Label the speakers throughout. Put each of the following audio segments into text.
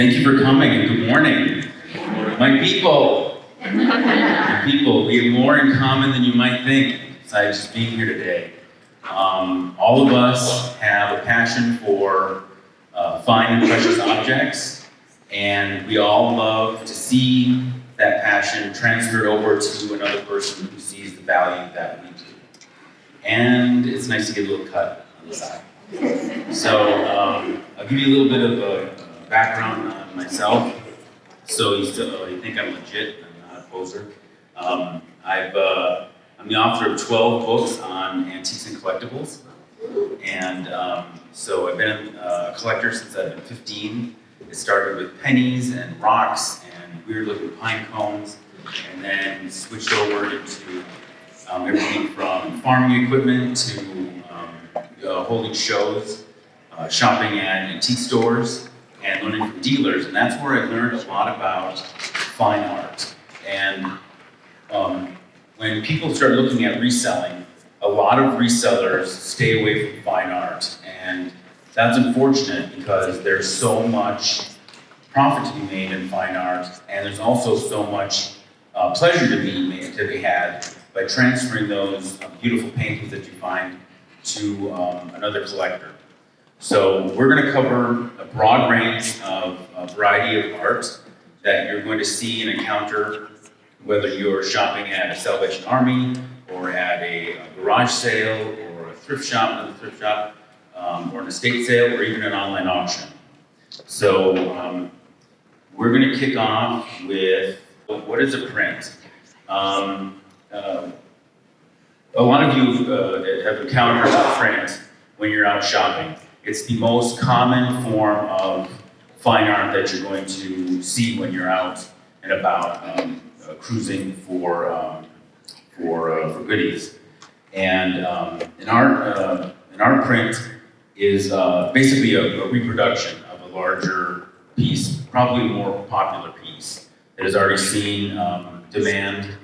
Speaker 1: Thank you for coming and good morning. My people, we have more in common than you might think besides just being here today. All of us have a passion for fine and precious objects, and we all love to see that passion transferred over to another person who sees the value that we do. And it's nice to get a little cut on the side. So I'll give you a little bit of a background on myself, so you think I'm legit, I'm not a poser. I'm the author of 12 books on antiques and collectibles, and so I've been a collector since I've been 15. It started with pennies and rocks and weird-looking pine cones, and then switched over into everything from farming equipment to holding shows, shopping at antique stores, and learning from dealers. And that's where I learned a lot about fine art. And when people start looking at reselling, a lot of resellers stay away from fine art. And that's unfortunate because there's so much profit to be made in fine art, and there's also so much pleasure to be had by transferring those beautiful paintings that you find to another collector. So we're going to cover a broad range of a variety of art that you're going to see and encounter, whether you're shopping at a Salvation Army or at a garage sale or a thrift shop, or an estate sale, or even an online auction. So we're going to kick off with, what is a print? A lot of you have encountered a print when you're out shopping. It's the most common form of fine art that you're going to see when you're out and about cruising for goodies. And an art print is basically a reproduction of a larger piece, probably a more popular piece that has already seen demand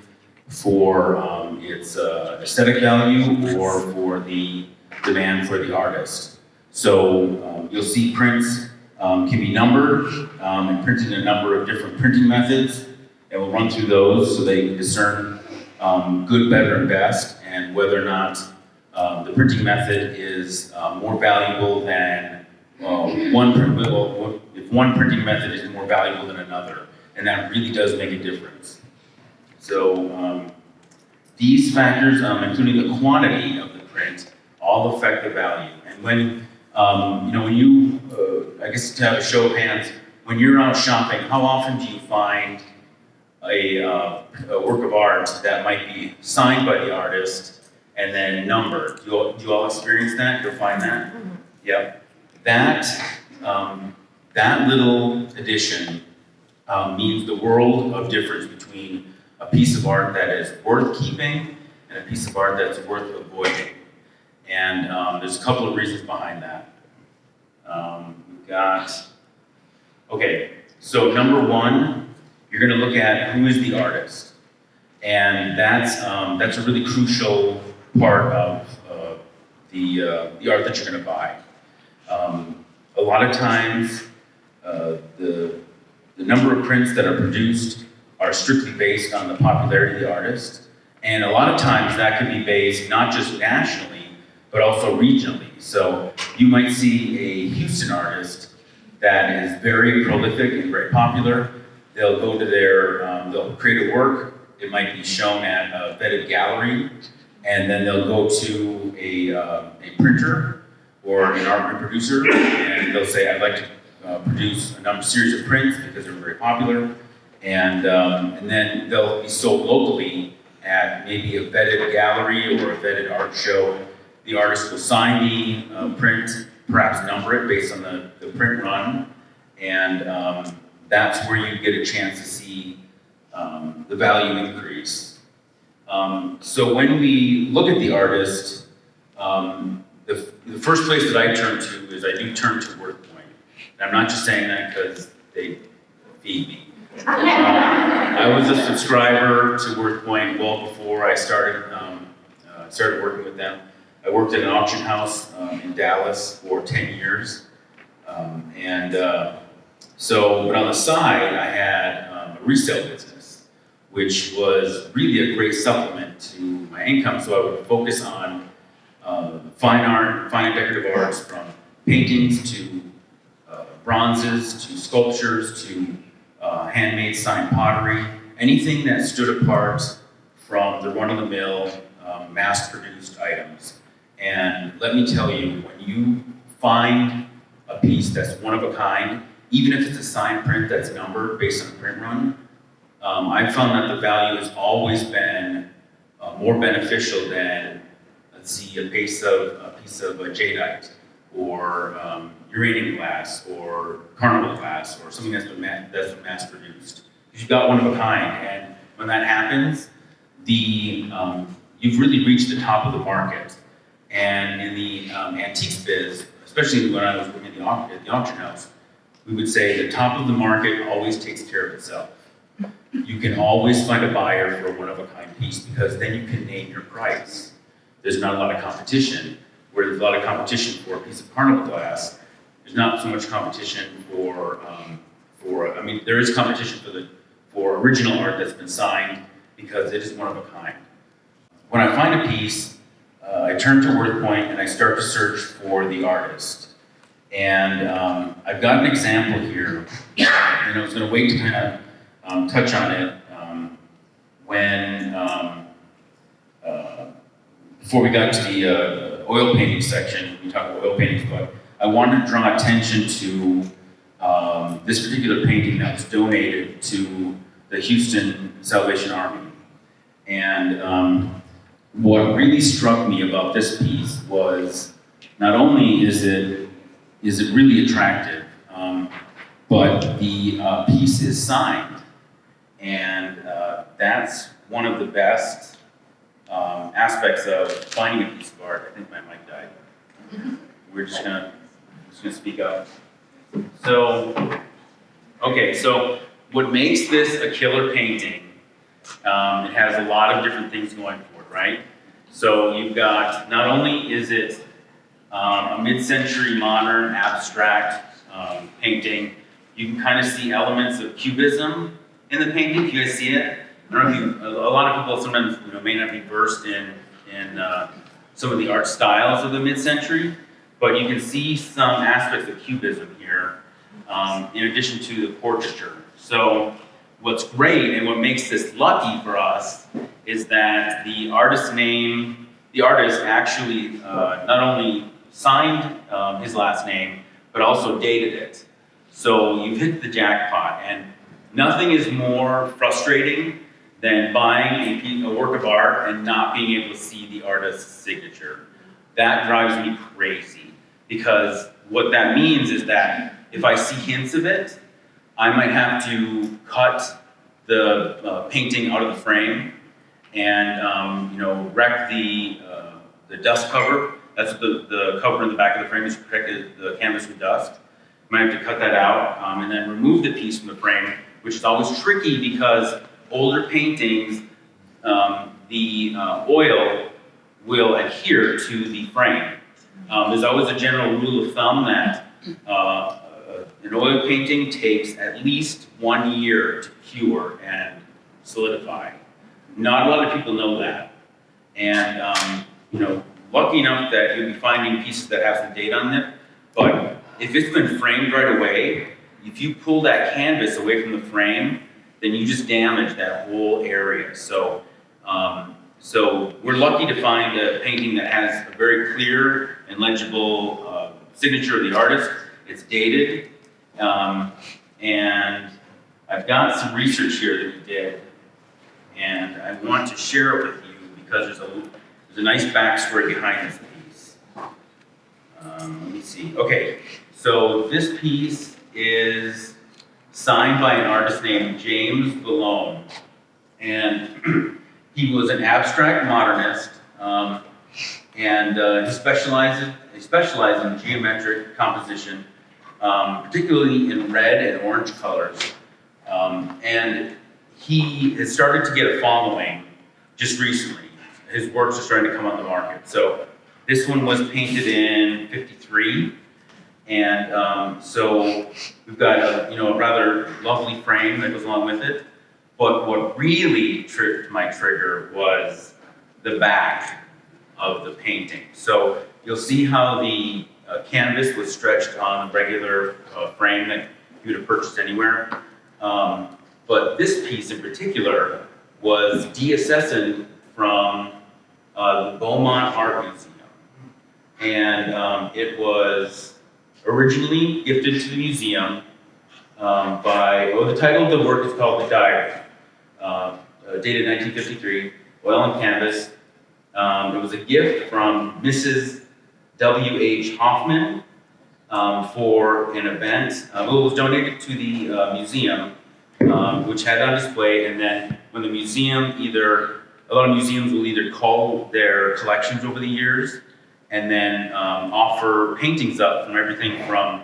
Speaker 1: for its aesthetic value or for the demand for the artist. So you'll see prints can be numbered and printed in a number of different printing methods, and we'll run through those so they can discern good, better, and best, and whether or not the printing method is more valuable than if one printing method is more valuable than another, and that really does make a difference. So these factors, including the quantity of the print, all affect the value. And when I guess to have a show of hands, when you're out shopping, how often do you find a work of art that might be signed by the artist and then numbered? Do you all experience that? You'll find that? Mm-hmm. Yep. That little addition means the world of difference between a piece of art that is worth keeping and a piece of art that's worth avoiding. And there's a couple of reasons behind that. So number one, you're going to look at who is the artist. And that's a really crucial part of the art that you're going to buy. A lot of times, the number of prints that are produced are strictly based on the popularity of the artist. And a lot of times that can be based not just nationally, but also regionally. So you might see a Houston artist that is very prolific and very popular. They'll go to they'll create a work. It might be shown at a vetted gallery, and then they'll go to a printer or an art reproducer, and they'll say, I'd like to produce a series of prints because they're very popular. And then they'll be sold locally at maybe a vetted gallery or a vetted art show. The artist will sign the print, perhaps number it based on the print run, and that's where you get a chance to see the value increase. So when we look at the artist, the first place that I turn to is I do turn to WorthPoint. And I'm not just saying that because they feed me. I was a subscriber to WorthPoint well before I started working with them. I worked at an auction house in Dallas for 10 years, and But on the side, I had a resale business, which was really a great supplement to my income. So I would focus on fine art, fine and decorative arts, from paintings to bronzes to sculptures to handmade signed pottery, anything that stood apart from the run-of-the-mill mass-produced items. And let me tell you, when you find a piece that's one of a kind, even if it's a signed print that's numbered based on the print run, I've found that the value has always been more beneficial than, let's see, a piece of jadeite or uranium glass or carnival glass or something that's been mass produced. You've got one of a kind, and when that happens, you've really reached the top of the market. And in the antiques biz, especially when I was working at the auction house, we would say the top of the market always takes care of itself. You can always find a buyer for a one-of-a-kind piece because then you can name your price. There's not a lot of competition. Where there's a lot of competition for a piece of carnival glass, there's not so much competition there is competition for original art that's been signed because it is one of a kind. When I find a piece, I turn to WorthPoint and I start to search for the artist. And I've got an example here, and I was going to wait to kind of touch on it before we got to the oil painting section. We talked about oil paintings, but I wanted to draw attention to this particular painting that was donated to the Houston Salvation Army. And what really struck me about this piece was not only is it really attractive, but the piece is signed. And that's one of the best aspects of finding a piece of art. I think my mic died. We're just gonna speak up. So what makes this a killer painting, it has a lot of different things going for it, right? So you've got, not only is it a mid-century modern abstract painting, you can kind of see elements of cubism in the painting. You guys see it? I don't know if a lot of people sometimes may not be versed in some of the art styles of the mid-century, but you can see some aspects of cubism here, in addition to the portraiture. So what's great and what makes this lucky for us is that the artist actually not only signed his last name, but also dated it. So you've hit the jackpot, and nothing is more frustrating than buying a work of art and not being able to see the artist's signature. That drives me crazy, because what that means is that if I see hints of it, I might have to cut the painting out of the frame and wreck the dust cover. That's the cover in the back of the frame is protected the canvas from dust. You might have to cut that out and then remove the piece from the frame, which is always tricky because older paintings, the oil will adhere to the frame. There's always a general rule of thumb that an oil painting takes at least 1 year to cure and solidify. Not a lot of people know that. And lucky enough that you'll be finding pieces that have the date on them, but if it's been framed right away, if you pull that canvas away from the frame, then you just damage that whole area. So we're lucky to find a painting that has a very clear and legible signature of the artist. It's dated, and I've got some research here that we did, and I want to share it with you because there's a nice backstory behind this piece. Let me see. Okay, so this piece is signed by an artist named James Ballone, and he was an abstract modernist, and he specialized in geometric composition, particularly in red and orange colors, and he has started to get a following just recently. His works are starting to come on the market. So this one was painted in '53, And so we've got a rather lovely frame that goes along with it. But what really tripped my trigger was the back of the painting. So you'll see how the canvas was stretched on a regular frame that you would have purchased anywhere. But this piece in particular was deaccessioned from the Beaumont Art Museum. And it was originally gifted to the museum the title of the work is called The Diary, dated 1953, oil and canvas. It was a gift from Mrs. W.H. Hoffman for an event. It was donated to the museum, which had it on display, and then when the museum a lot of museums will either cull their collections over the years and then offer paintings up from everything from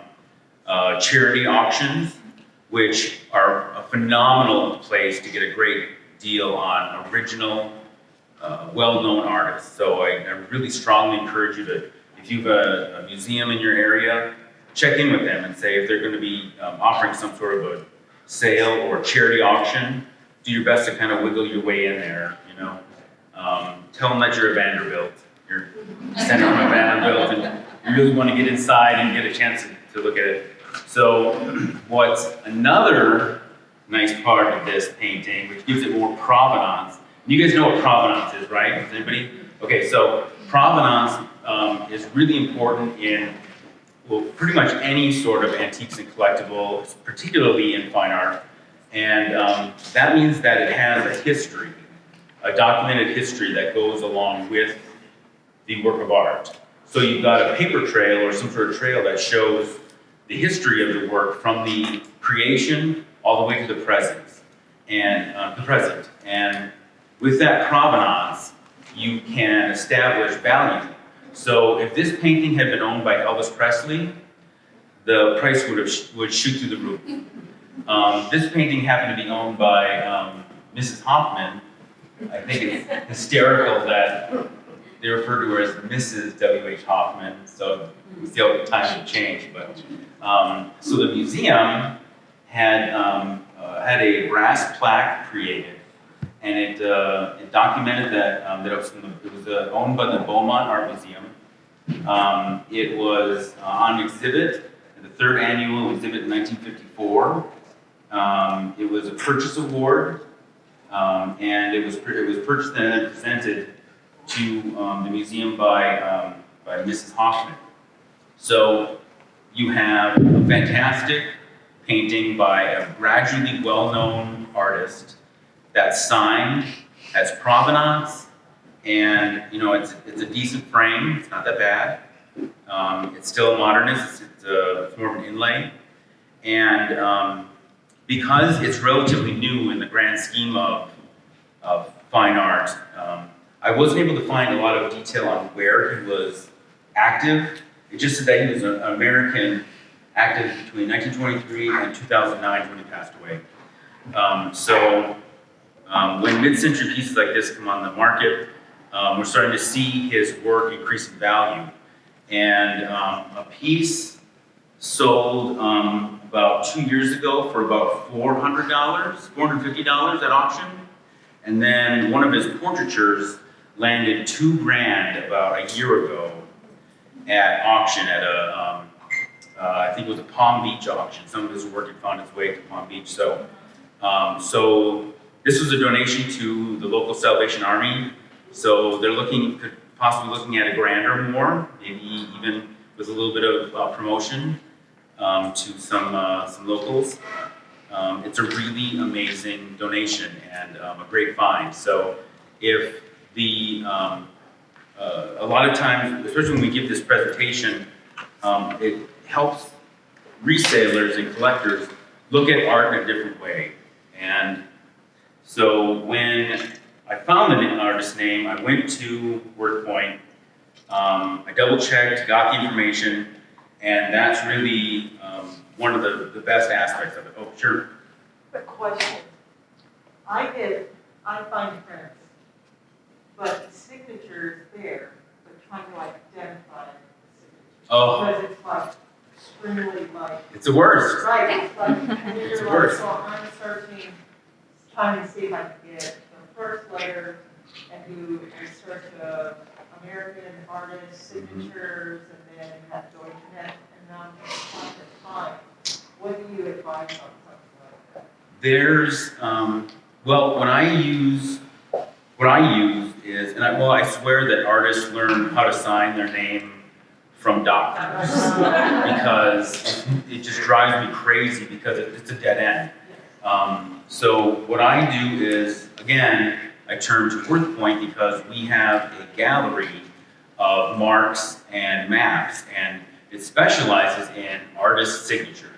Speaker 1: charity auctions, which are a phenomenal place to get a great deal on original, well-known artists. So I really strongly encourage you to, if you have a museum in your area, check in with them and say if they're going to be offering some sort of a sale or charity auction, do your best to kind of wiggle your way in there, Tell them that you're a Vanderbilt. You're descended from a Vanderbilt and you really want to get inside and get a chance to look at it. So what's another nice part of this painting, which gives it more provenance. You guys know what provenance is, right? Does anybody? Okay, so provenance is really important in, well, pretty much any sort of antiques and collectibles, particularly in fine art. And that means that it has a history, a documented history that goes along with the work of art. So you've got a paper trail or some sort of trail that shows the history of the work from the creation all the way to the present. And with that provenance, you can establish value. So if this painting had been owned by Elvis Presley, the price would shoot through the roof. This painting happened to be owned by Mrs. Hoffman. I think it's hysterical that they refer to her as Mrs. W.H. Hoffman, so we see how the times have changed. But so the museum had a brass plaque created, and it documented that it was owned by the Beaumont Art Museum. It was on exhibit, the third annual exhibit in 1954. It was a purchase award, and it was purchased and then presented to the museum by Mrs. Hoffman. So you have a fantastic painting by a gradually well-known artist that's signed, has provenance, and it's a decent frame. It's not that bad. It's still a modernist. It's more of an inlay, and because it's relatively new in the grand scheme of fine art, I wasn't able to find a lot of detail on where he was active. It just said that he was an American active between 1923 and 2009 when he passed away. When mid-century pieces like this come on the market, we're starting to see his work increase in value. And a piece sold about 2 years ago for about $450 at auction. And then one of his portraitures landed $2,000 about a year ago at auction at I think it was a Palm Beach auction. Some of his work had found its way to Palm Beach. So this was a donation to the local Salvation Army. So they're possibly looking at $1,000 or more, maybe even with a little bit of promotion to some locals. It's a really amazing donation and a great find. So if a lot of times, especially when we give this presentation, it helps resellers and collectors look at art in a different way. And so when I found the artist's name, I went to WorthPoint, I double-checked, got the information, and that's really one of the best aspects of it. Oh, sure.
Speaker 2: Quick question. I find prints, but the signature is there, but trying to identify the signature.
Speaker 1: Oh.
Speaker 2: Because it's like really like,
Speaker 1: It's the worst.
Speaker 2: right, it's like,
Speaker 1: It's
Speaker 2: you're like,
Speaker 1: worse.
Speaker 2: so I'm searching, trying to see if I can get the first letter and do a search of American artists, signatures, and then you have to go internet, and now I'm just trying to find. What do you advise on something like that?
Speaker 1: There's, well, what I use is, I swear that artists learn how to sign their name from doctors because it just drives me crazy because it's a dead end. So what I do is, again, I turn to WorthPoint because we have a gallery of marks and maps, and it specializes in artist signatures.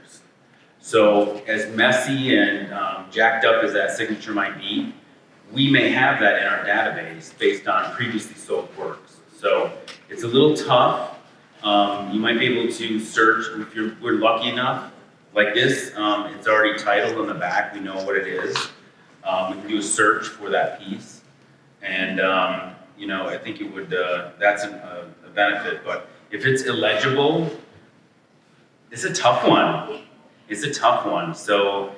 Speaker 1: So as messy and jacked up as that signature might be, we may have that in our database based on previously sold works. So it's a little tough. You might be able to search, if we're lucky enough, like this, it's already titled on the back, we know what it is. We can do a search for that piece. And, I think it would, that's a benefit. But if it's illegible, it's a tough one. It's a tough one. So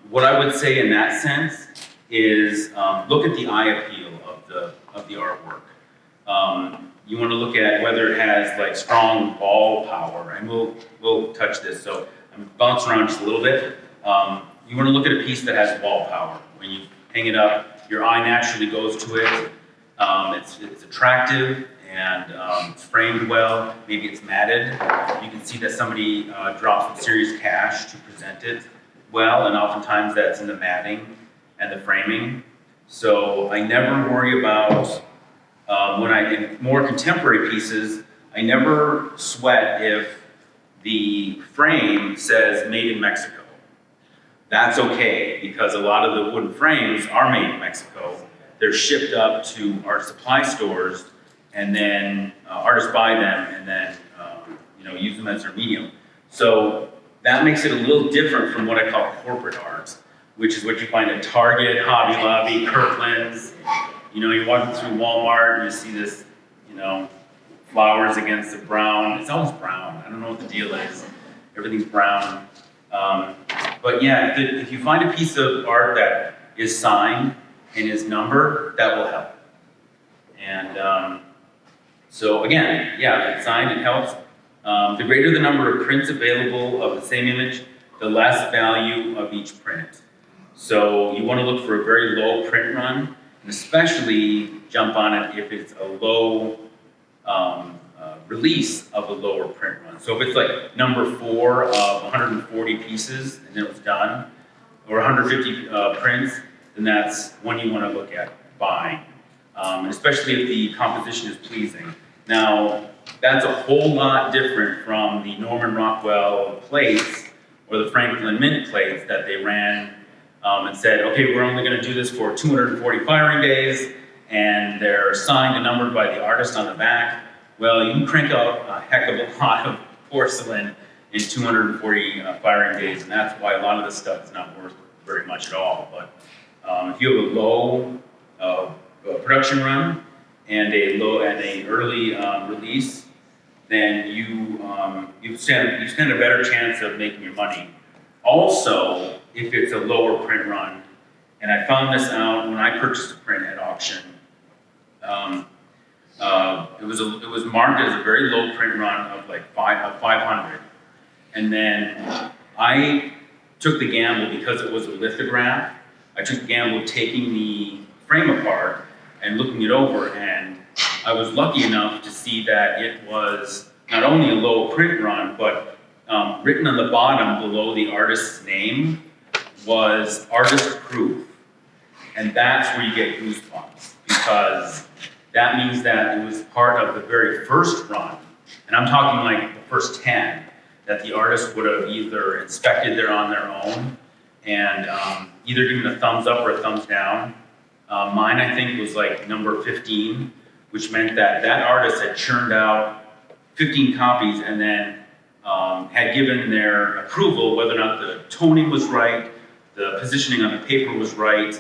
Speaker 1: what I would say in that sense is look at the eye appeal of the artwork. You want to look at whether it has like strong ball power, and we'll touch this. So I'm bouncing around just a little bit. You want to look at a piece that has wall power. When you hang it up, your eye naturally goes to it. It's attractive and it's framed well. Maybe it's matted. You can see that somebody dropped some serious cash to present it well, and oftentimes that's in the matting and the framing. So I never worry about in more contemporary pieces, I never sweat if the frame says made in Mexico. That's okay, because a lot of the wooden frames are made in Mexico. They're shipped up to art supply stores, and then artists buy them and then use them as their medium. So that makes it a little different from what I call corporate art, which is what you find at Target, Hobby Lobby, Kirkland's. You're walking through Walmart and you see this, flowers against the brown. It's always brown. I don't know what the deal is. Everything's brown. But yeah, if you find a piece of art that is signed and is numbered, that will help. And so again, yeah, if it's signed, it helps. The greater the number of prints available of the same image, the less value of each print. So you want to look for a very low print run, and especially jump on it if it's a low release of a lower print run. So if it's like number 4 of 140 pieces and it was done, or 150 prints, then that's one you want to look at buying, especially if the composition is pleasing. Now, that's a whole lot different from the Norman Rockwell plates or the Franklin Mint plates that they ran and said, okay, we're only going to do this for 240 firing days, and they're signed and numbered by the artist on the back. Well, you can crank out a heck of a lot of porcelain in 240 firing days, and that's why a lot of this stuff is not worth very much at all. But if you have a low production run and a early release, then you stand a better chance of making your money. Also, if it's a lower print run, and I found this out when I purchased a print at auction. It was marked as a very low print run of like 500, and then I took the gamble because it was a lithograph. I took the gamble of taking the frame apart and looking it over, and I was lucky enough to see that it was not only a low print run, but written on the bottom below the artist's name was artist proof. And that's where you get goosebumps, because that means that it was part of the very first run. And I'm talking like the first 10 that the artist would have either inspected there on their own and either given a thumbs up or a thumbs down. Mine, I think, was like number 15, which meant that that artist had churned out 15 copies and then had given their approval whether or not the toning was right, the positioning on the paper was right,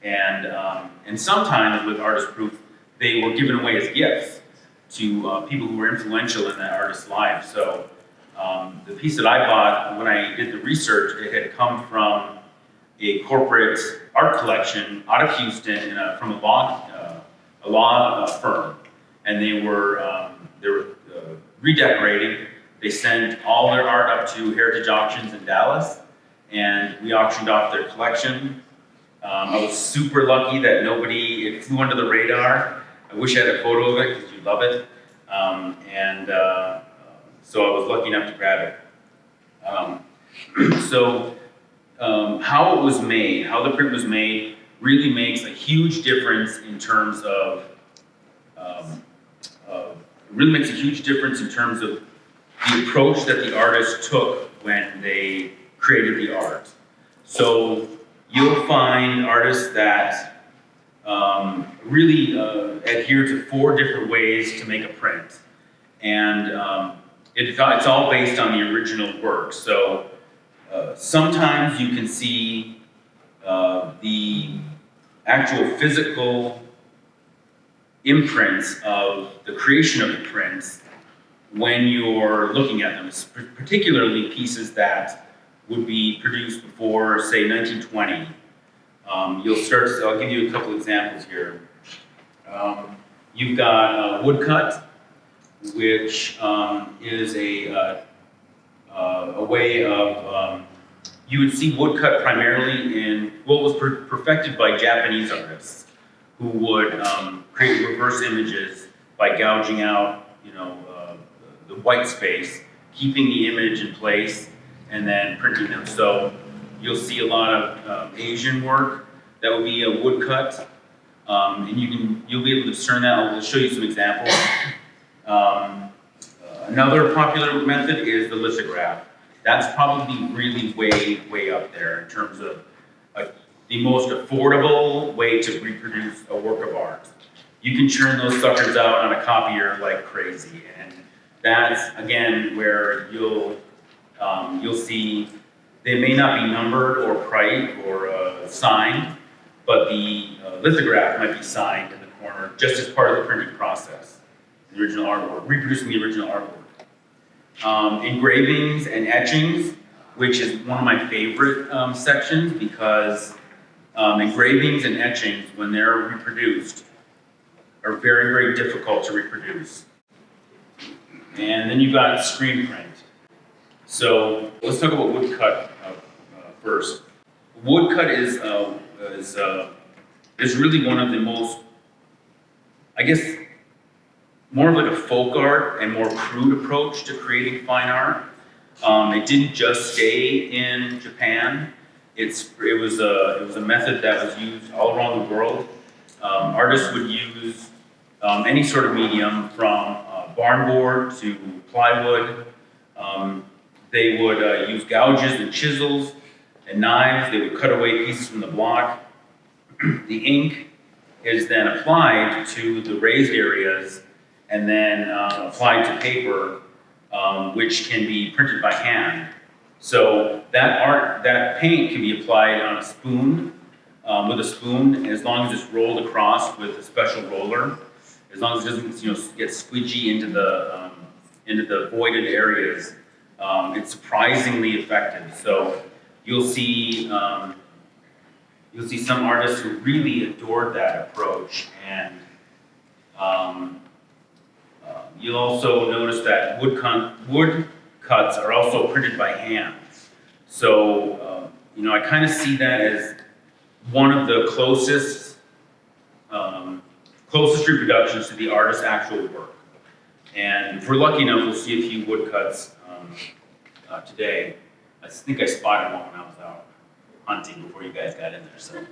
Speaker 1: and sometimes with artist proof, they were given away as gifts to people who were influential in that artist's life. So The piece that I bought, when I did the research, it had come from a corporate art collection out of Houston from a law firm, and they were redecorating. They sent all their art up to Heritage Auctions in Dallas, and we auctioned off their collection. I was super lucky that it flew under the radar. I wish I had a photo of it because you'd love it. So I was lucky enough to grab it. How it was made, how the print was made, really makes a huge difference in terms of the approach that the artist took when they created the art. So you'll find artists that really adhere to 4 different ways to make a print. And it's all based on the original work. So sometimes you can see the actual physical imprints of the creation of the prints when you're looking at them, particularly pieces that would be produced before, say, 1920. I'll give you a couple examples here. You've got Woodcut, which is a way of, you would see woodcut primarily in what was perfected by Japanese artists who would create reverse images by gouging out, the white space, keeping the image in place, and then printing them. So you'll see a lot of Asian work that will be a woodcut, and you'll be able to discern that. I'll show you some examples. Another popular method is the lithograph. That's probably really way up there in terms of the most affordable way to reproduce a work of art. You can churn those suckers out on a copier like crazy, and that's again where you'll see they may not be numbered or priced or signed, but the lithograph might be signed in the corner just as part of the printing process. The original artwork, reproducing the original artwork. Engravings and etchings, which is one of my favorite sections because engravings and etchings, when they're reproduced, are very, very difficult to reproduce. And then you've got Screenprint. So let's talk about Woodcut first. Woodcut is really one of the most, I guess, more of like a folk art and more crude approach to creating fine art. It didn't just stay in Japan. It was a method that was used all around the world. Artists would use any sort of medium from barn board to plywood. They would use gouges and chisels and knives. They would cut away pieces from the block. The ink is then applied to the raised areas and then applied to paper, which can be printed by hand. So that paint can be applied on a spoon, with a spoon, as long as it's rolled across with a special roller, as long as it doesn't get squidgy into the voided areas. It's surprisingly effective. So you'll see some artists who really adored that approach, and you'll also notice that woodcuts are also printed by hand. So I kind of see that as one of the closest reproductions to the artist's actual work. And if we're lucky enough, we'll see a few woodcuts today. I think I spotted one when I was out hunting before you guys got in there, so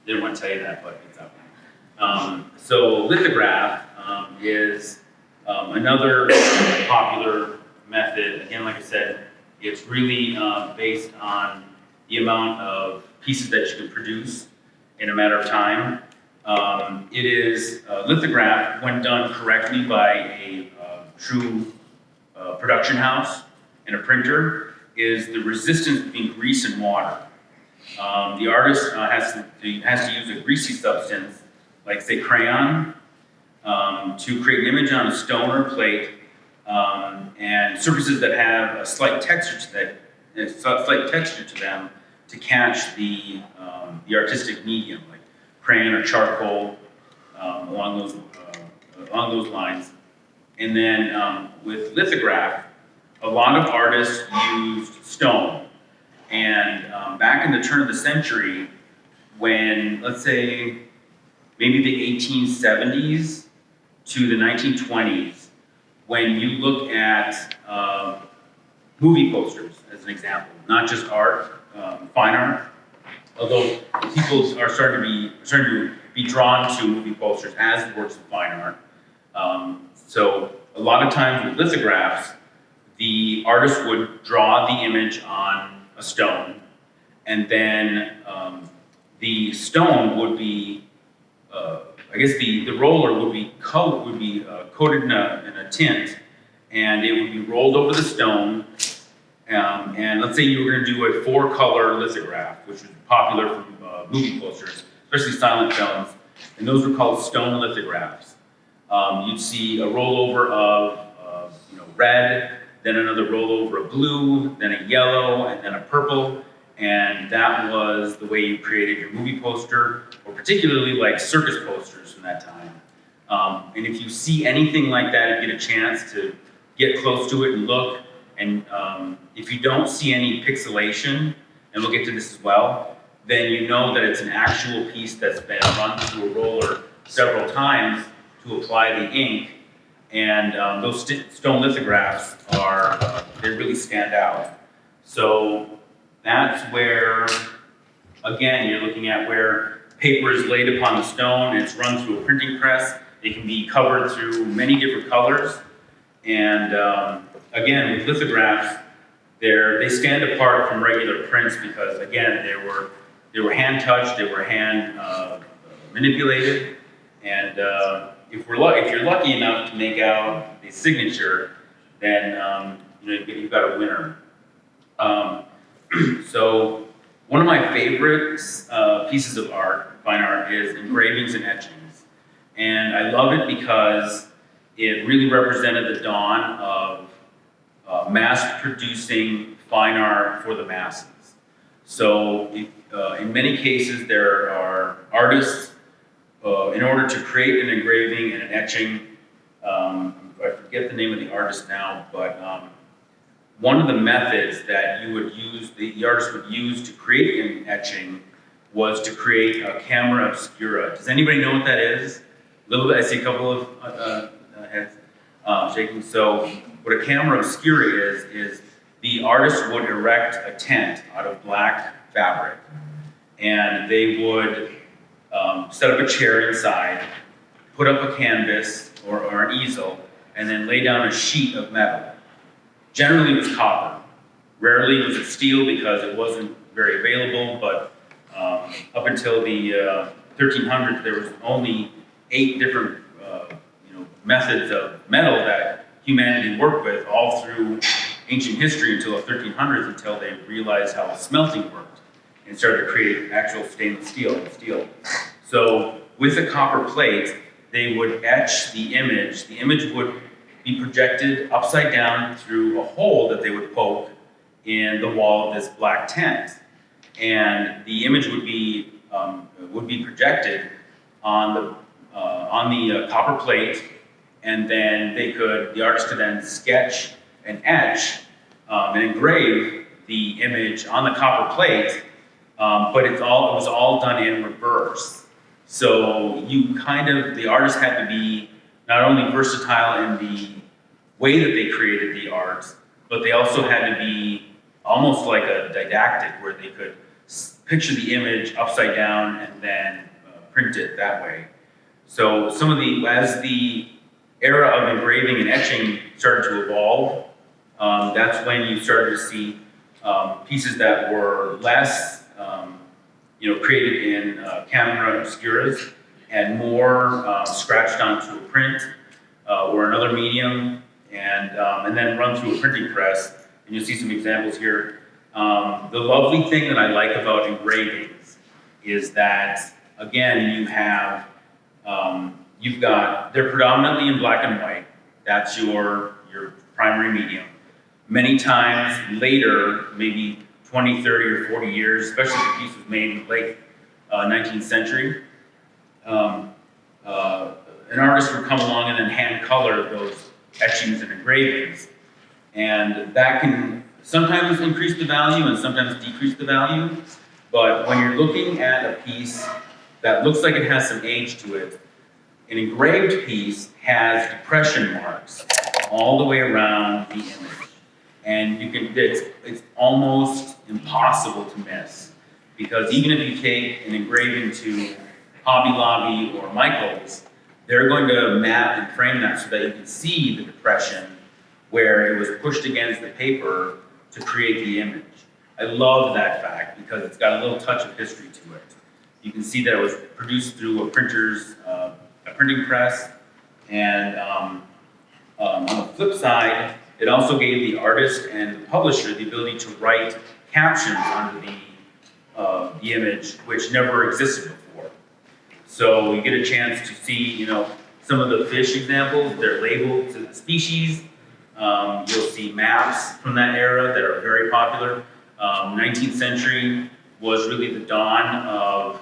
Speaker 1: didn't want to tell you that, but it's out there. So lithograph is another popular method. Again, like I said, it's really based on the amount of pieces that you can produce in a matter of time. It is lithograph, when done correctly by a true production house and a printer, is the resistance between grease and water. The artist has to use a greasy substance, like say crayon, to create an image on a stone or plate and surfaces that have a slight texture to them to catch the artistic medium, like crayon or charcoal, along those lines. And then with lithograph, a lot of artists used stone. And back in the turn of the century, when, let's say, maybe the 1870s to the 1920s, when you look at movie posters, as an example, not just art, fine art, although people are starting to be drawn to movie posters as works of fine art. So a lot of times with lithographs, the artist would draw the image on a stone, and then the stone would be, I guess the roller would be coated in a tint, and it would be rolled over the stone. And let's say you were going to do a 4-color lithograph, which was popular from movie posters, especially silent films, and those were called stone lithographs. You'd see a rollover of red, then another rollover of blue, then a yellow, and then a purple, and that was the way you created your movie poster, or particularly like circus posters from that time. And if you see anything like that, if you get a chance to get close to it and look, and if you don't see any pixelation, and we'll get to this as well, then you know that it's an actual piece that's been run through a roller several times to apply the ink. And those stone lithographs they really stand out. So that's where, again, you're looking at where paper is laid upon the stone and it's run through a printing press. It can be covered through many different colors. And again, with lithographs, they stand apart from regular prints because, again, they were hand touched, they were hand manipulated, and if you're lucky enough to make out the signature, then you've got a winner. So one of my favorite pieces of art, fine art, is engravings and etchings, and I love it because it really represented the dawn of mass-producing fine art for the masses. So in many cases, there are artists, in order to create an engraving and an etching, I forget the name of the artist now, but one of the methods that the artist would use to create an etching was to create a camera obscura. Does anybody know what that is? A little bit, I see a couple of heads shaking. So what a camera obscura is the artist would erect a tent out of black fabric, and they would set up a chair inside, put up a canvas or an easel, and then lay down a sheet of metal. Generally it was copper. Rarely was it steel because it wasn't very available, but up until the 1300s, there was only 8 different methods of metal that humanity worked with all through ancient history until the 1300s, until they realized how smelting worked and started to create actual stainless steel. So with a copper plate, they would etch the image. The image would be projected upside down through a hole that they would poke in the wall of this black tent. And the image would be projected on the copper plate, and then the artist could then sketch and etch and engrave the image on the copper plate, but it was all done in reverse. So the artist had to be not only versatile in the way that they created the art, but they also had to be almost like a didactic, where they could picture the image upside down and then print it that way. So as the era of engraving and etching started to evolve, that's when you started to see pieces that were less created in camera obscuras and more scratched onto a print or another medium, and then run through a printing press. And you'll see some examples here. The lovely thing that I like about engravings is that, again, they're predominantly in black and white. That's your your primary medium. Many times later, maybe 20, 30, or 40 years, especially if the piece was made in the late 19th century, an artist would come along and then hand color those etchings and engravings. And that can sometimes increase the value and sometimes decrease the value. But when you're looking at a piece that looks like it has some age to it, an engraved piece has depression marks all the way around the image. And it's almost impossible to miss. Because even if you take an engraving to Hobby Lobby or Michael's, they're going to map and frame that so that you can see the depression where it was pushed against the paper to create the image. I love that fact because it's got a little touch of history to it. You can see that it was produced through a printing press, and on the flip side, it also gave the artist and the publisher the ability to write captions under the image, which never existed before. So you get a chance to see, some of the fish examples. They're labeled to the species. You'll see maps from that era that are very popular. 19th century was really the dawn of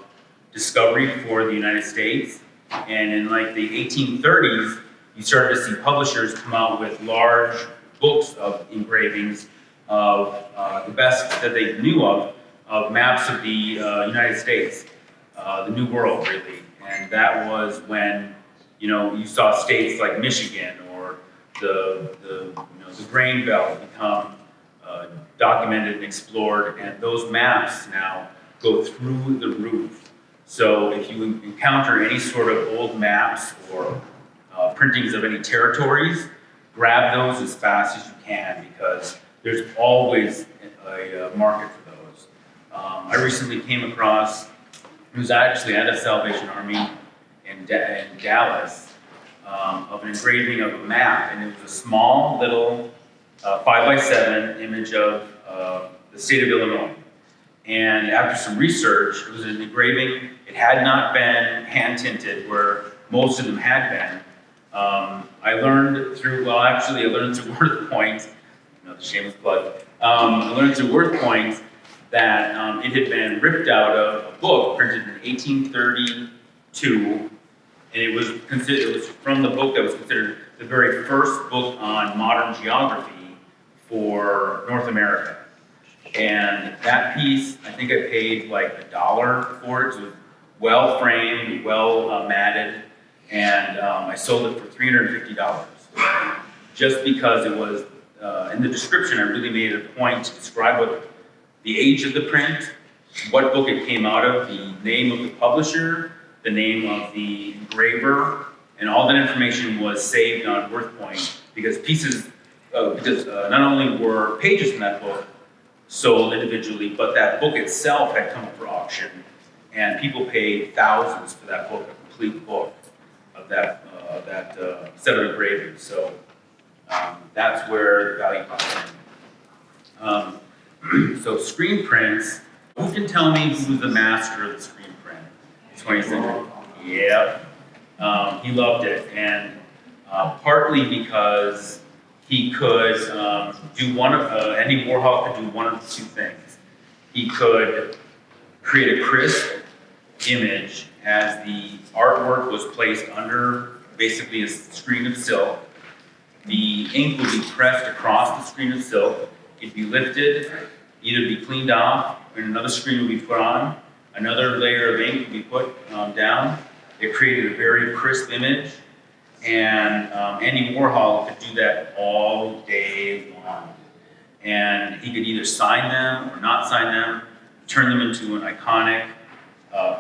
Speaker 1: discovery for the United States. And in like the 1830s, you started to see publishers come out with large books of engravings of the best that they knew of maps of the United States, the New World, really. And that was when, you saw states like Michigan or the grain belt become documented and explored, and those maps now go through the roof. So if you encounter any sort of old maps or printings of any territories, grab those as fast as you can because there's always a market for those. I recently came across, it was actually at a Salvation Army in Dallas, of an engraving of a map, and it was a small little 5x7 image of the state of Illinois. And after some research, it was an engraving. It had not been hand tinted where most of them had been. I learned through WorthPoint, the shameless plug. I learned through WorthPoint that it had been ripped out of a book printed in 1832, and it was from the book that was considered the very first book on modern geography for North America. And that piece, I think I paid like $1 for it. It was well framed, well matted, and I sold it for $350. Just because it was, in the description, I really made a point to describe what the age of the print, what book it came out of, the name of the publisher, the name of the engraver, and all that information was saved on WorthPoint because not only were pages in that book sold individually, but that book itself had come up for auction, and people paid thousands for that book, a complete book of that set of engravings. So that's where the value comes in. So screen prints. Who can tell me who was the master of the screen print in the 20th century? Yep. He loved it, and partly because he could Andy Warhol could do one of two things. He could create a crisp image as the artwork was placed under basically a screen of silk. The ink would be pressed across the screen of silk. It'd be lifted, either be cleaned off, and another screen would be put on. Another layer of ink would be put down. It created a very crisp image. And Andy Warhol could do that all day long. And he could either sign them or not sign them, turn them into an iconic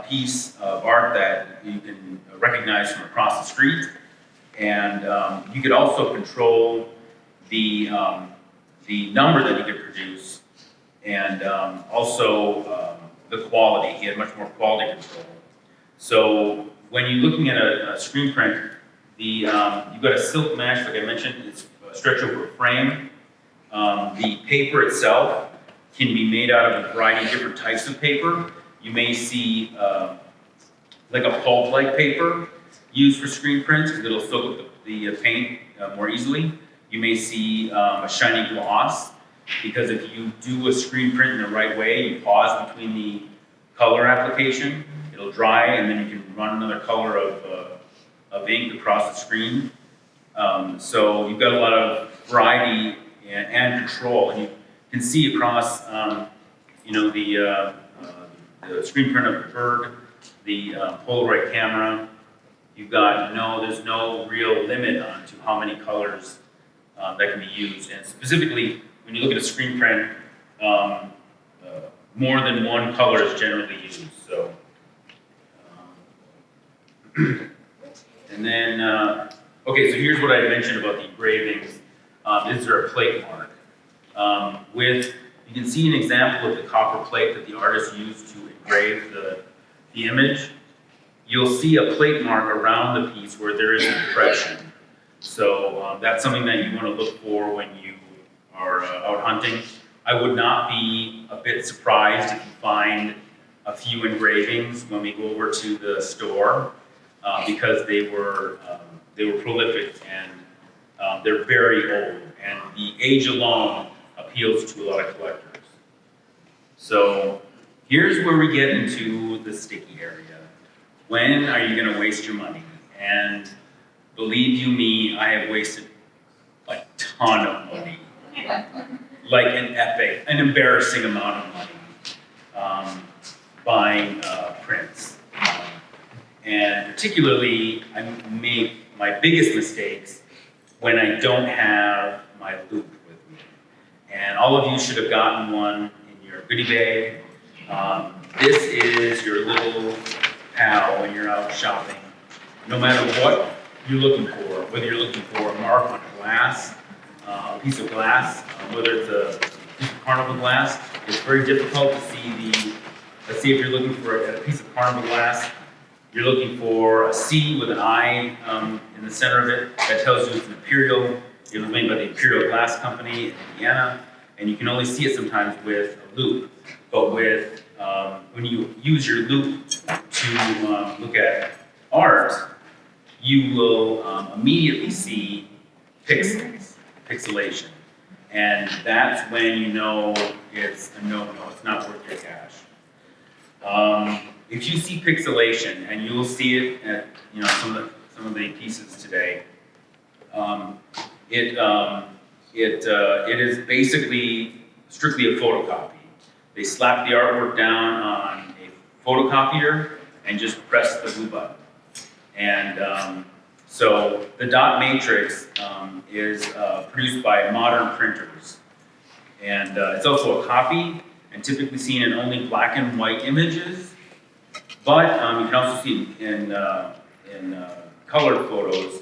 Speaker 1: piece of art that you can recognize from across the street. And you could also control the number that he could produce, and also the quality. He had much more quality control. So when you're looking at a screen print, you've got a silk mesh, like I mentioned, it's stretched over a frame. The paper itself can be made out of a variety of different types of paper. You may see like a pulp-like paper used for screen prints because it'll soak up the paint more easily. You may see a shiny gloss, because if you do a screen print in the right way, you pause between the color application, it'll dry, and then you can run another color of ink across the screen. So you've got a lot of variety and control, and you can see across, the screen print of the bird, the Polaroid camera. You've got there's no real limit on to how many colors that can be used, and specifically when you look at a screen print, more than one color is generally used. So, and then okay, so here's what I mentioned about the engravings. Is there a plate mark? You can see an example of the copper plate that the artist used to engrave the image. You'll see a plate mark around the piece where there is an impression. So that's something that you want to look for when you are out hunting. I would not be a bit surprised if you find a few engravings when we go over to the store, because they were prolific, and they're very old, and the age alone appeals to a lot of collectors. So here's where we get into the sticky area. When are you going to waste your money? And believe you me, I have wasted a ton of money, like an embarrassing amount of money, buying prints. And particularly, I make my biggest mistakes when I don't have my loop with me. And all of you should have gotten one in your goodie bag. This is your little pal when you're out shopping. No matter what you're looking for, whether you're looking for a mark on a glass, a piece of glass, whether it's a piece of carnival glass, it's very difficult to see let's see if you're looking for a piece of carnival glass, you're looking for a C with an I in the center of it. That tells you it's an imperial. It was made by the Imperial Glass Company in Indiana, and you can only see it sometimes with a loop. But when you use your loop to look at art, you will immediately see pixels, pixelation. And that's when you know it's a no-no, it's not worth your cash. If you see pixelation, and you'll see it at some of the pieces today, it is basically strictly a photocopy. They slap the artwork down on a photocopier and just press the blue button. And so the dot matrix is produced by modern printers. And it's also a copy, and typically seen in only black and white images. But you can also see it in colored photos.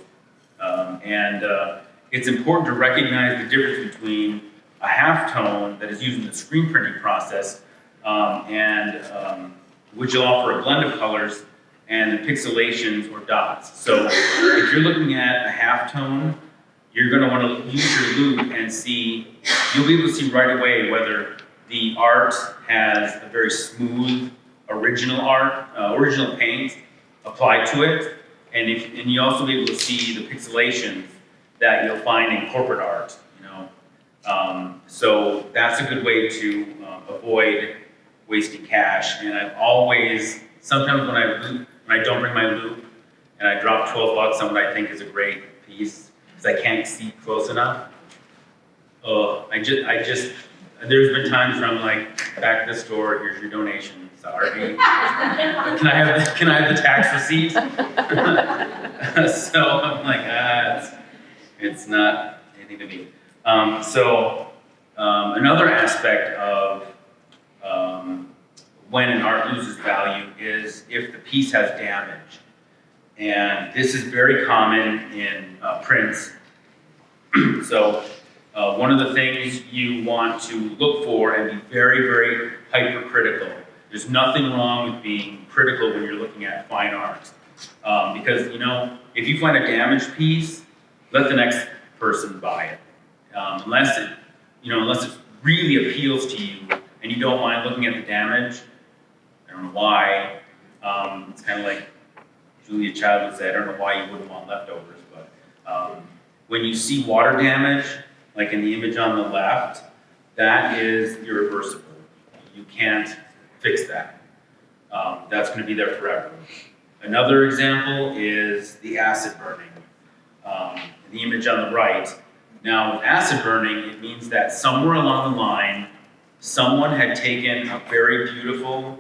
Speaker 1: It's important to recognize the difference between a halftone that is used in the screen printing process, which will offer a blend of colors, and pixelations or dots. So if you're looking at a halftone, you're going to want to use your loop and see, you'll be able to see right away whether the art has a very smooth original paint applied to it, and you also be able to see the pixelations that you'll find in corporate art. So that's a good way to avoid wasting cash. And I've always, sometimes when I don't bring my loop and I drop $12 on what I think is a great piece because I can't see close enough, there's been times where I'm like, back to the store, here's your donation, sorry. Can I have the tax receipt? So I'm like, it's not anything to me. Another aspect of when an art loses value is if the piece has damage. And this is very common in prints. So one of the things you want to look for and be very, very hypercritical. There's nothing wrong with being critical when you're looking at fine art. Because, if you find a damaged piece, let the next person buy it. Unless it really appeals to you and you don't mind looking at the damage. I don't know why. It's kind of like Julia Child would say, I don't know why you wouldn't want leftovers, but When you see water damage, like in the image on the left, that is irreversible. You can't fix that. That's going to be there forever. Another example is the acid burning. The image on the right. Now, with acid burning, it means that somewhere along the line, someone had taken a very beautiful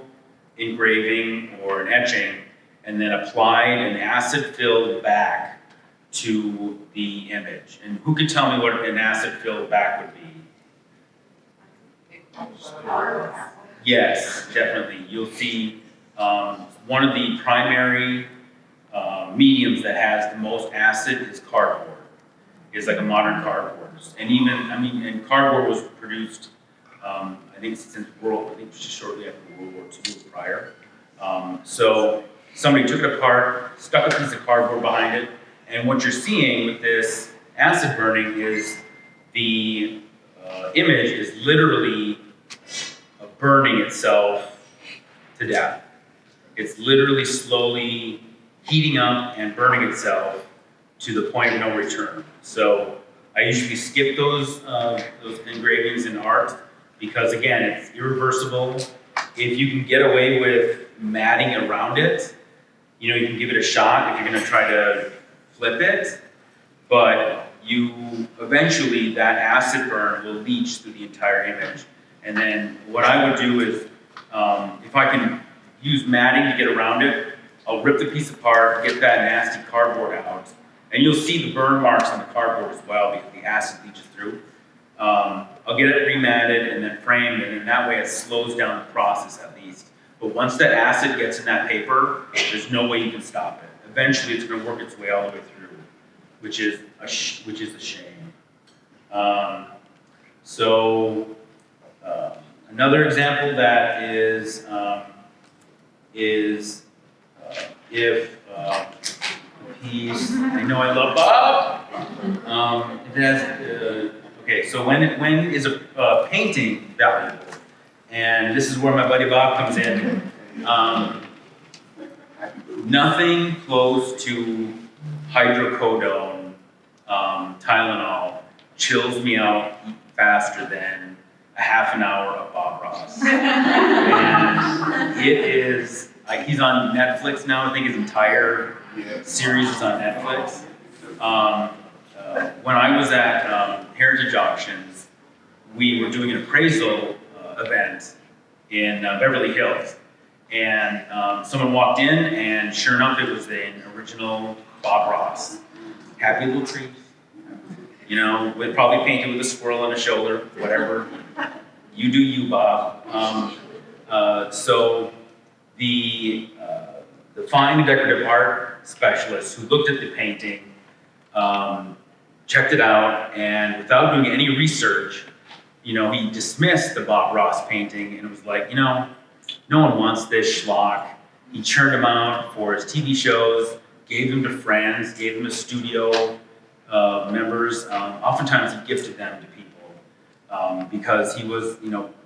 Speaker 1: engraving or an etching and then applied an acid-filled back to the image. And who could tell me what an acid-filled back would be? Yes, definitely. You'll see one of the primary mediums that has the most acid is cardboard. It's like a modern cardboard. And even, and cardboard was produced, I think since just shortly after World War II or prior. So somebody took it apart, stuck a piece of cardboard behind it, and what you're seeing with this acid burning is the image is literally burning itself to death. It's literally slowly heating up and burning itself to the point of no return. So I usually skip those engravings in art because, again, it's irreversible. If you can get away with matting around it, you can give it a shot if you're going to try to flip it, but eventually that acid burn will leach through the entire image. And then what I would do is, if I can use matting to get around it, I'll rip the piece apart, get that nasty cardboard out, and you'll see the burn marks on the cardboard as well because the acid leaches through. I'll get it rematted and then framed, and in that way it slows down the process at least. But once that acid gets in that paper, there's no way you can stop it. Eventually it's going to work its way all the way through, which is a shame. Another example that is if a piece, I know I love Bob, it has, okay, so when is a painting valuable? And this is where my buddy Bob comes in. Nothing close to hydrocodone, Tylenol, chills me out faster than a half an hour of Bob Ross. And it is, he's on Netflix now. I think his entire series is on Netflix. When I was at Heritage Auctions, we were doing an appraisal event in Beverly Hills. And someone walked in, and sure enough, it was an original Bob Ross. Happy little trees. With probably painted with a squirrel on his shoulder, whatever. You do you, Bob. So the fine and decorative art specialist who looked at the painting, checked it out, and without doing any research, he dismissed the Bob Ross painting and was like, no one wants this schlock. He churned them out for his TV shows, gave them to friends, gave them to studio members. Oftentimes he gifted them to people because he was,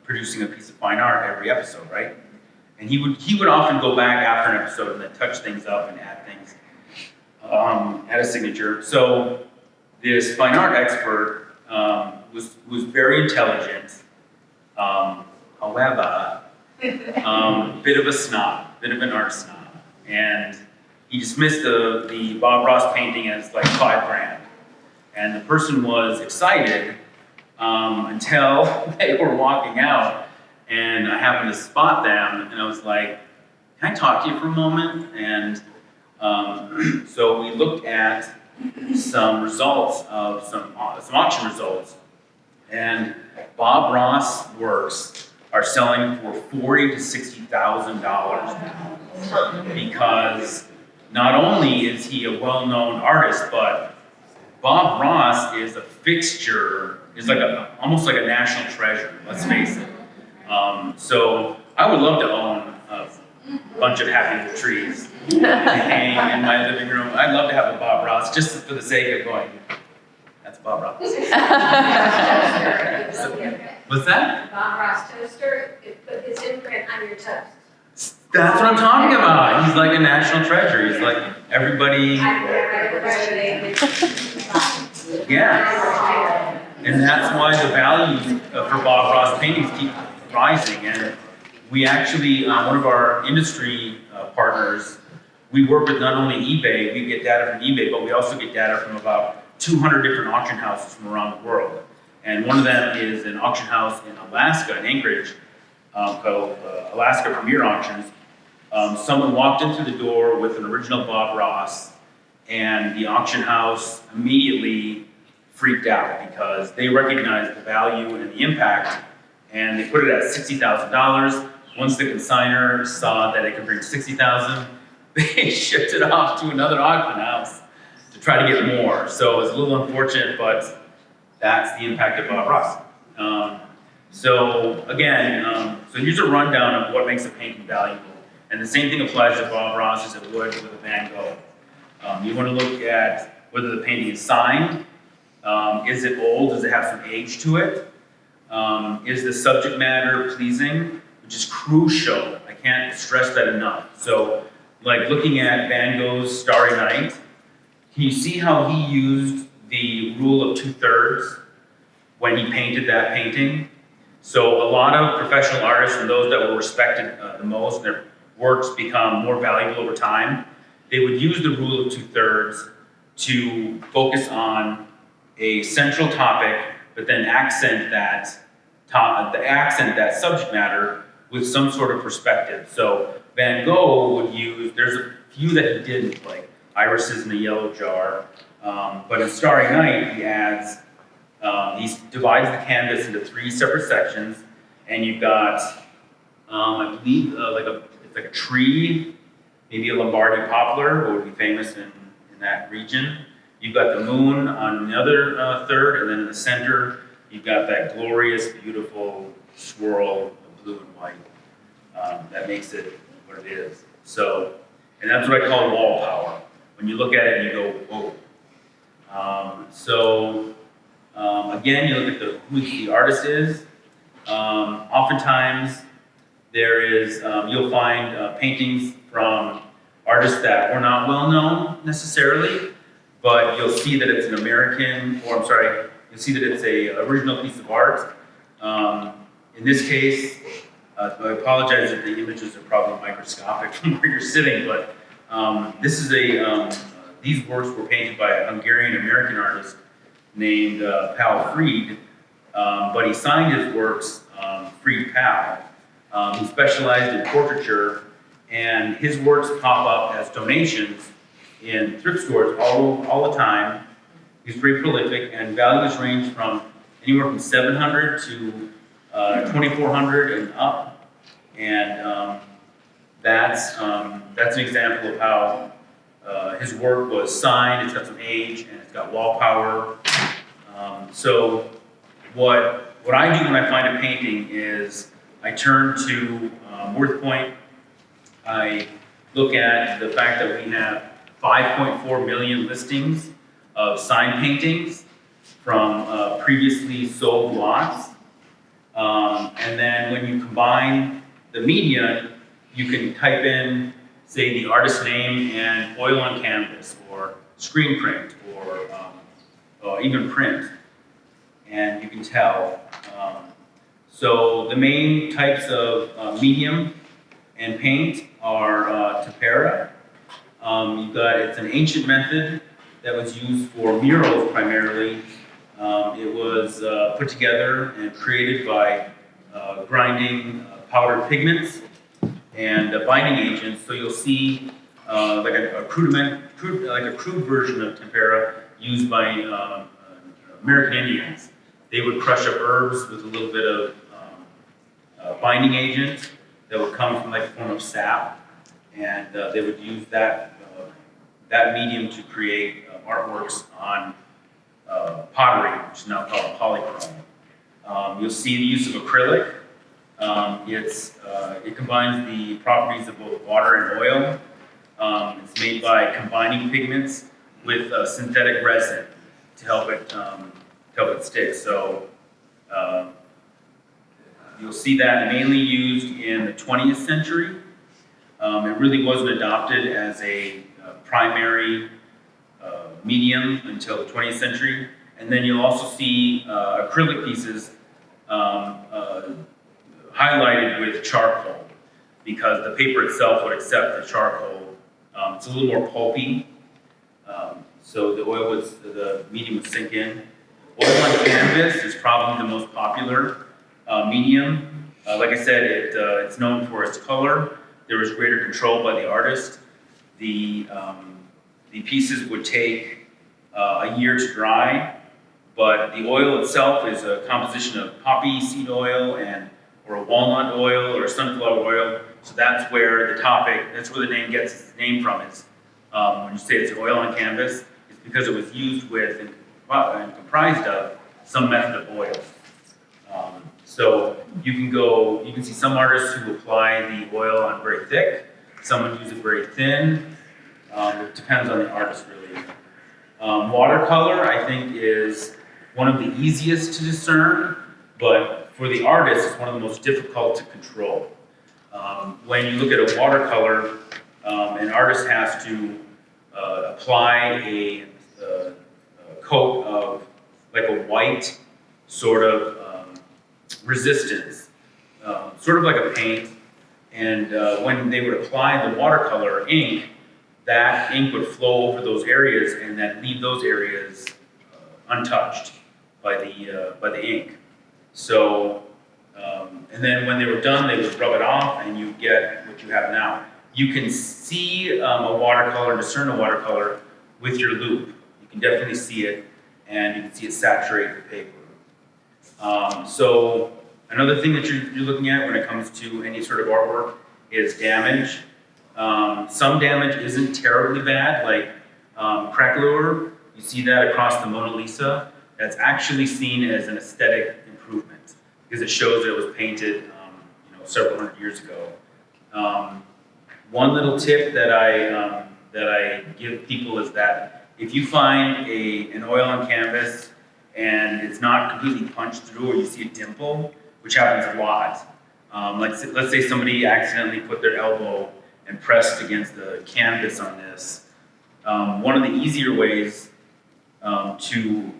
Speaker 1: producing a piece of fine art every episode, right? And he would often go back after an episode and then touch things up and add things, add a signature. So this fine art expert was very intelligent, however, bit of a snob, bit of an art snob. And he dismissed the Bob Ross painting as like $5,000. And the person was excited until they were walking out, and I happened to spot them, and I was like, can I talk to you for a moment? And so we looked at some results of some auction results, and Bob Ross works are selling for $40,000 to $60,000 now, because not only is he a well-known artist, but Bob Ross is a fixture, is like almost like a national treasure, let's face it. So I would love to own a bunch of happy little trees to hang in my living room. I'd love to have a Bob Ross just for the sake of going, that's Bob Ross. What's that?
Speaker 3: Bob Ross toaster, it put his imprint on your toast.
Speaker 1: That's what I'm talking about. He's like a national treasure. He's like everybody. Yes. And that's why the values for Bob Ross paintings keep rising. And we actually, one of our industry partners, we work with not only eBay, we get data from eBay, but we also get data from about 200 different auction houses from around the world. And one of them is an auction house in Alaska, in Anchorage, called Alaska Premier Auctions. Someone walked in through the door with an original Bob Ross, and the auction house immediately freaked out because they recognized the value and the impact, and they put it at $60,000. Once the consignor saw that it could bring $60,000, they shipped it off to another auction house to try to get more. So it's a little unfortunate, but that's the impact of Bob Ross. So again, so here's a rundown of what makes a painting valuable. And the same thing applies to Bob Ross as it would with a Van Gogh. You want to look at whether the painting is signed. Is it old? Does it have some age to it? Is the subject matter pleasing? Which is crucial. I can't stress that enough. So, like looking at Van Gogh's Starry Night, can you see how he used the rule of 2/3 when he painted that painting? So a lot of professional artists and those that were respected the most, their works become more valuable over time, they would use the rule of 2/3 to focus on a central topic, but then accent that subject matter with some sort of perspective. So Van Gogh would use, there's a few that he didn't, like irises in a yellow jar, but in Starry Night he adds, he divides the canvas into 3 separate sections, and you've got, I believe, it's like a tree, maybe a Lombardy poplar, what would be famous in that region. You've got the moon on the other third, and then in the center, you've got that glorious, beautiful swirl of blue and white that makes it what it is. So, and that's what I call wall power. When you look at it and you go, whoa. Again, you look at who the artist is. Oftentimes, there is, you'll find paintings from artists that were not well known necessarily, but you'll see that it's an American, or I'm sorry, you'll see that it's a original piece of art. In this case, I apologize if the images are probably microscopic from where you're sitting, but this is these works were painted by a Hungarian-American artist named Pal Fried, but he signed his works Fried Pal. He specialized in portraiture, and his works pop up as donations in thrift stores all the time. He's very prolific, and values range from anywhere from $700 to $2,400 and up. And that's an example of how his work was signed. It's got some age, and it's got wall power. So what I do when I find a painting is I turn to WorthPoint. I look at the fact that we have 5.4 million listings of signed paintings from previously sold lots. And then when you combine the media, you can type in, say, the artist's name and oil on canvas, or Screenprint, or even print, and you can tell. So the main types of medium and paint are tempera. It's an ancient method that was used for murals primarily. It was put together and created by grinding powdered pigments and binding agents. So you'll see like a crude version of tempera used by American Indians. They would crush up herbs with a little bit of binding agent that would come from like a form of sap, and they would use that medium to create artworks on pottery, which is now called polychrome. You'll see the use of acrylic. It combines the properties of both water and oil. It's made by combining pigments with synthetic resin to help it stick. So you'll see that mainly used in the 20th century. It really wasn't adopted as a primary medium until the 20th century. And then you'll also see acrylic pieces highlighted with charcoal, because the paper itself would accept the charcoal. It's a little more pulpy, so the medium would sink in. Oil on canvas is probably the most popular medium. Like I said, it's known for its color. There was greater control by the artist. The pieces would take a year to dry, but the oil itself is a composition of poppy seed oil or a walnut oil or sunflower oil. So that's where the name gets its name from. It's when you say it's oil on canvas, it's because it was used with and comprised of some method of oil. So you can see some artists who apply the oil on very thick, some would use it very thin. It depends on the artist, really. Watercolor, I think, is one of the easiest to discern, but for the artist, it's one of the most difficult to control. When you look at a watercolor, an artist has to apply a coat of like a white sort of resistance, sort of like a paint, and when they would apply the watercolor ink, that ink would flow over those areas and then leave those areas untouched by the ink. So, and then when they were done, they would rub it off, and you get what you have now. You can see a watercolor, discern a watercolor with your loupe. You can definitely see it, and you can see it saturate the paper. So another thing that you're looking at when it comes to any sort of artwork is damage. Some damage isn't terribly bad, like craquelure. You see that across the Mona Lisa. That's actually seen as an aesthetic improvement because it shows that it was painted several hundred years ago. One little tip that I give people is that if you find an oil on canvas and it's not completely punched through, or you see a dimple, which happens a lot. Let's say somebody accidentally put their elbow and pressed against the canvas on this. One of the easier ways to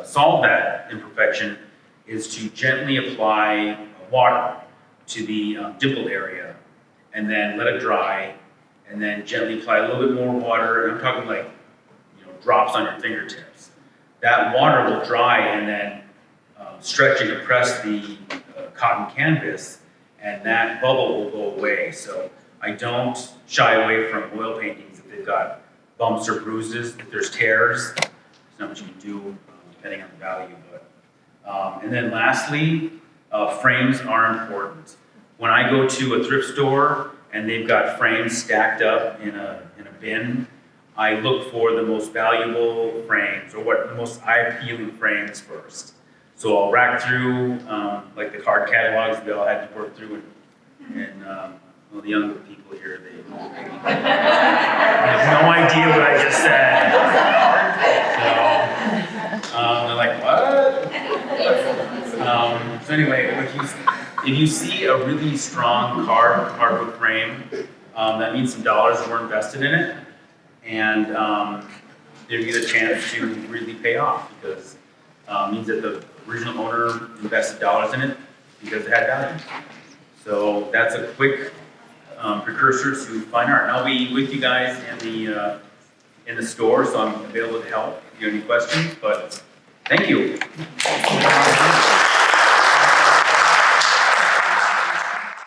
Speaker 1: solve that imperfection is to gently apply water to the dimple area, and then let it dry, and then gently apply a little bit more water. And I'm talking like drops on your fingertips. That water will dry and then stretch and compress the cotton canvas, and that bubble will go away. So I don't shy away from oil paintings if they've got bumps or bruises. If there's tears, there's not much you can do depending on the value. But and then lastly, frames are important. When I go to a thrift store and they've got frames stacked up in a bin, I look for the most valuable frames, or what the most eye-appealing frames first. So I'll rack through like the card catalogs we all had to work through, and well, the younger people here, they have no idea what I just said. So they're like, what? So anyway, if you see a really strong hardwood frame, that means some dollars were invested in it, and you get a chance to really pay off, because it means that the original owner invested dollars in it because it had value. So that's a quick precursor to fine art. And I'll be with you guys in the store, so I'm available to help if you have any questions. But thank you.